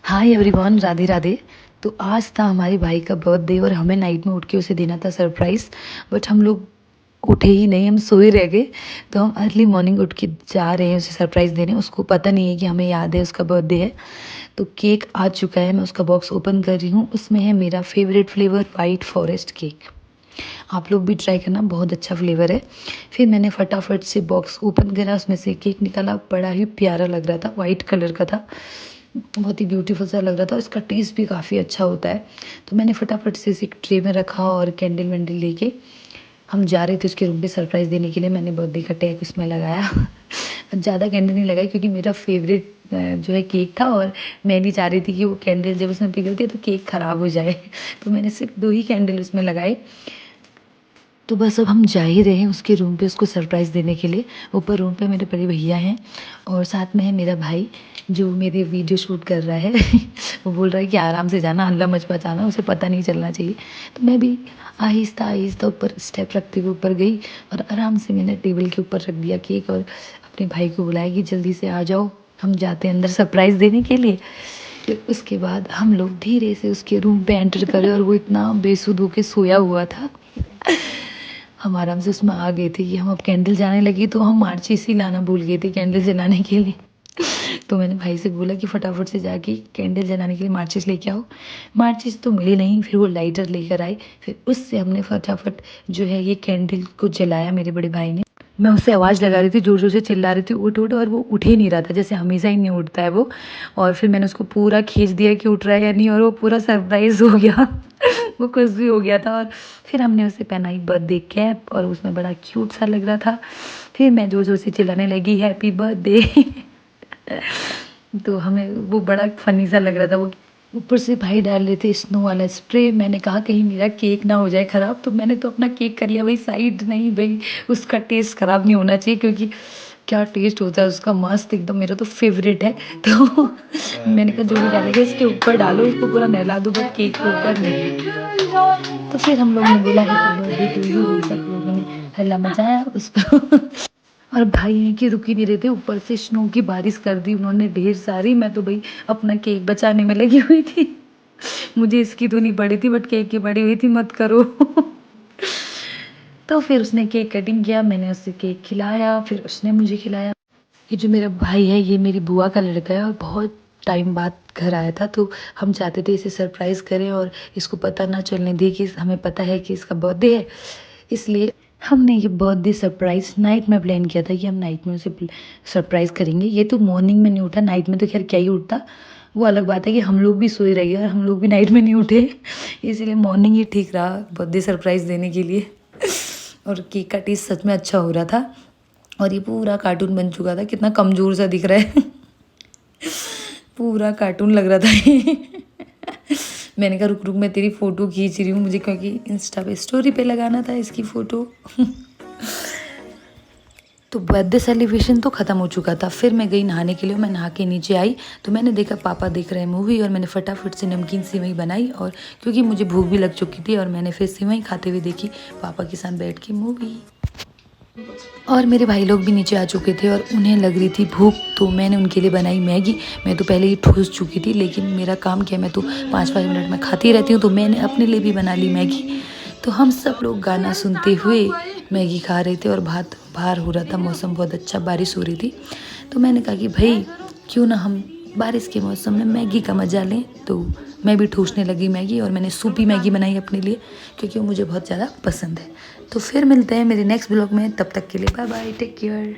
Hi everyone, Radhe Radhe. तो आज था हमारे भाई का बर्थडे और हमें नाइट में उठ के उसे देना था सरप्राइज़। बट हम लोग उठे ही नहीं, हम सोए रह गए। तो हम अर्ली मॉर्निंग उठ के जा रहे हैं उसे सरप्राइज़ देने। उसको पता नहीं है कि हमें याद है उसका बर्थडे है। तो केक आ चुका है, मैं उसका बॉक्स ओपन कर रही हूँ। उसमें है मेरा favourite flavour white forest cake. आप लोग भी ट्राई करना, बहुत अच्छा फ्लेवर है। फिर मैंने फटाफट से बॉक्स ओपन करा, उसमें से केक निकाला। बड़ा ही प्यारा लग रहा था, वाइट कलर का था, बहुत ही ब्यूटीफुल सा लग रहा था। इसका टेस्ट भी काफ़ी अच्छा होता है। तो मैंने फटाफट से इसे एक ट्रे में रखा और कैंडल वैंडल लेके हम जा रहे थे उसके रूम पे सरप्राइज़ देने के लिए। मैंने बर्थडे का टैग उसमें लगाया। ज़्यादा कैंडल नहीं लगाई क्योंकि मेरा फेवरेट जो है केक था, और मैं नहीं चाह रही थी कि वो कैंडल जब उसमें पिघलती है तो केक ख़राब हो जाए। तो मैंने सिर्फ 2 ही कैंडल उसमें लगाए। तो बस अब हम जा ही रहे हैं उसके रूम पे उसको सरप्राइज़ देने के लिए। ऊपर रूम पे मेरे बड़े भैया हैं और साथ में है मेरा भाई जो मेरे वीडियो शूट कर रहा है। वो बोल रहा है कि आराम से जाना, हल्ला मच मचाना, उसे पता नहीं चलना चाहिए। तो मैं भी आहिस्ता आहिस्ता ऊपर स्टेप रखते हुए ऊपर गई और आराम से मैंने टेबल के ऊपर रख दिया केक और अपने भाई को बुलाया कि जल्दी से आ जाओ, हम जाते हैं अंदर सरप्राइज़ देने के लिए। फिर उसके बाद हम लोग धीरे से उसके रूम पे एंटर करे और वो इतना बेसुध होके सोया हुआ था। हम आराम से उसमें आ गए थे कि हम अब कैंडल जाने लगी, तो हम माचिस ही लाना भूल गए थे कैंडल जलाने के लिए। तो मैंने भाई से बोला कि फटाफट से जाके कैंडल जलाने के लिए माचिस लेके आओ। माचिस तो मिली नहीं, फिर वो लाइटर लेकर आए। फिर उससे हमने फटाफट जो है ये कैंडल को जलाया मेरे बड़े भाई ने। मैं उससे आवाज़ लगा रही थी, जोर जोर से चिल्ला रही थी, उठ उठ, और वो उठ ही नहीं रहा था, जैसे हमेशा ही नहीं उठता है वो। और फिर मैंने उसको पूरा खींच दिया कि उठ रहा है या नहीं, और वो पूरा सरप्राइज़ हो गया। वो खुश भी हो गया था। और फिर हमने उसे पहनाई बर्थडे कैप और उसमें बड़ा क्यूट सा लग रहा था। फिर मैं जोर जोर से चिल्लाने लगी हैप्पी बर्थडे। तो हमें वो बड़ा फनी सा लग रहा था। वो ऊपर से भाई डाल रहे थे स्नो वाला स्प्रे। मैंने कहा कहीं मेरा केक ना हो जाए ख़राब, तो मैंने तो अपना केक कर लिया भाई साइड। नहीं भाई, उसका टेस्ट ख़राब नहीं होना चाहिए, क्योंकि क्या टेस्ट होता है उसका, मस्त एकदम, मेरा तो फेवरेट है। तो मैंने कहा जो भी डालेगा इसके ऊपर डालो, इसको पूरा नहला दो, बट केक के ऊपर नहीं। तो फिर हम लोग ने बोला हैप्पी बर्थडे टू यू, सब लोगों ने हल्ला मचाया उस पर। और भाई हैं कि रुक ही नहीं रहे थे, ऊपर से स्नो की बारिश कर दी उन्होंने ढेर सारी। मैं तो भाई अपना केक बचाने में लगी हुई थी। मुझे इसकी तो नहीं पड़ी थी, बट केक की पड़ी हुई थी, मत करो। तो फिर उसने केक कटिंग किया, मैंने उसे केक खिलाया, फिर उसने मुझे खिलाया। ये जो मेरा भाई है ये मेरी बुआ का लड़का है और बहुत टाइम बाद घर आया था। तो हम चाहते थे इसे सरप्राइज़ करें और इसको पता ना चलने दें कि हमें पता है कि इसका बर्थडे है। इसलिए हमने ये बर्थडे सरप्राइज़ नाइट में प्लान किया था कि हम नाइट में उसे सरप्राइज़ करेंगे। ये तो मॉर्निंग में नहीं उठा, नाइट में तो खैर क्या ही उठता। वो अलग बात है कि हम लोग भी सोए रहे और हम लोग भी नाइट में नहीं उठे। इसलिए मॉर्निंग ही ठीक रहा बर्थडे सरप्राइज़ देने के लिए। और केक का टेस्ट सच में अच्छा हो रहा था। और ये पूरा कार्टून बन चुका था, कितना कमज़ोर सा दिख रहा है। पूरा कार्टून लग रहा था ये। मैंने कहा रुक रुक, मैं तेरी फ़ोटो खींच रही हूँ, मुझे क्योंकि इंस्टा पे स्टोरी पे लगाना था इसकी फ़ोटो। तो बर्थडे सेलिब्रेशन तो ख़त्म हो चुका था। फिर मैं गई नहाने के लिए। मैं नहा के नीचे आई तो मैंने देखा पापा देख रहे हैं मूवी, और मैंने फटाफट से नमकीन सेवई बनाई। और क्योंकि मुझे भूख भी लग चुकी थी, और मैंने फिर सेवई खाते हुए देखी पापा के साथ बैठ के मूवी। और मेरे भाई लोग भी नीचे आ चुके थे और उन्हें लग रही थी भूख, तो मैंने उनके लिए बनाई मैगी। मैं तो पहले ही ठूस चुकी थी, लेकिन मेरा काम क्या, मैं तो 5-5 मिनट में खाती रहती हूँ, तो मैंने अपने लिए भी बना ली मैगी। तो हम सब लोग गाना सुनते हुए मैगी खा रहे थे और बाहर हो रहा था मौसम बहुत अच्छा, बारिश हो रही थी। तो मैंने कहा कि भाई क्यों ना हम बारिश के मौसम में मैगी का मज़ा लें। तो मैं भी ठूसने लगी मैगी, और मैंने सूपी मैगी बनाई अपने लिए, क्योंकि वो मुझे बहुत ज़्यादा पसंद है। तो फिर मिलते हैं मेरे नेक्स्ट ब्लॉग में, तब तक के लिए बाय बाय, टेक केयर।